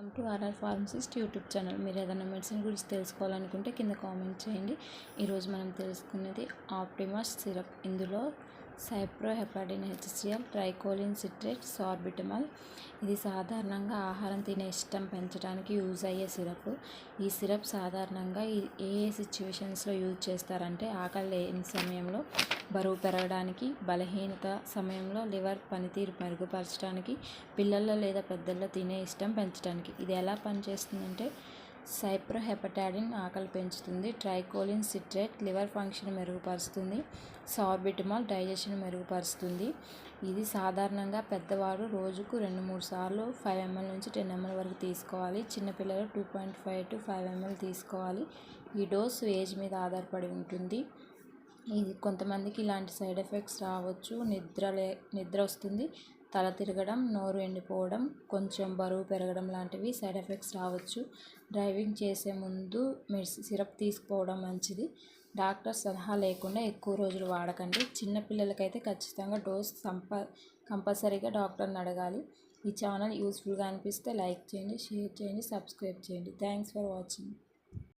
Welcome to RR pharmacist YouTube channel. మీరు ఏదైనా medicine గురించి తెలుసుకోవాలనుకుంటే కింద కామెంట్ చేయండి. ఈరోజు మనం తెలుసుకునేది ఆప్టిమస్ సిరప్. ఇందులో సైప్రోహెపాడిన్ హెచ్సిఎల్, ట్రైకోలిన్ సిట్రేట్, సార్బిటమాల్. ఇది సాధారణంగా ఆహారం తినే ఇష్టం పెంచడానికి యూజ్ అయ్యే సిరప్. ఈ సిరప్ సాధారణంగా ఏ సిచ్యువేషన్స్లో యూజ్ చేస్తారంటే ఆకలి లేని సమయంలో, బరువు పెరగడానికి, బలహీనత సమయంలో, లివర్ పనితీరు మెరుగుపరచడానికి, పిల్లల్లో లేదా పెద్దల్లో తినే ఇష్టం పెంచడానికి. ఇది ఎలా పనిచేస్తుందంటే సైప్రోహెపటాడిన్ ఆకలి పెంచుతుంది, ట్రైకోలిన్ సిట్రేట్ లివర్ ఫంక్షన్ మెరుగుపరుస్తుంది, సార్బిటమాల్ డైజెషన్ మెరుగుపరుస్తుంది. ఇది సాధారణంగా పెద్దవారు రోజుకు 2-3 సార్లు 5 ml నుంచి 10 ml వరకు తీసుకోవాలి. చిన్నపిల్లలు 2.5 to 5 ml తీసుకోవాలి. ఈ డోసు ఏజ్ మీద ఆధారపడి ఉంటుంది. ఇది కొంతమందికి ఇలాంటి సైడ్ ఎఫెక్ట్స్ రావచ్చు. నిద్ర వస్తుంది, తల తిరగడం, నోరు ఎండిపోవడం, కొంచెం బరువు పెరగడం లాంటివి సైడ్ ఎఫెక్ట్స్ రావచ్చు. డ్రైవింగ్ చేసే ముందు సిరప్ తీసుకోవడం మంచిది. డాక్టర్ సలహా లేకుండా ఎక్కువ రోజులు వాడకండి. చిన్నపిల్లలకైతే ఖచ్చితంగా డోస్ కంపల్సరీగా డాక్టర్ని అడగాలి. ఈ ఛానల్ యూస్ఫుల్గా అనిపిస్తే లైక్ చేయండి, షేర్ చేయండి, సబ్స్క్రైబ్ చేయండి. Thanks for watching.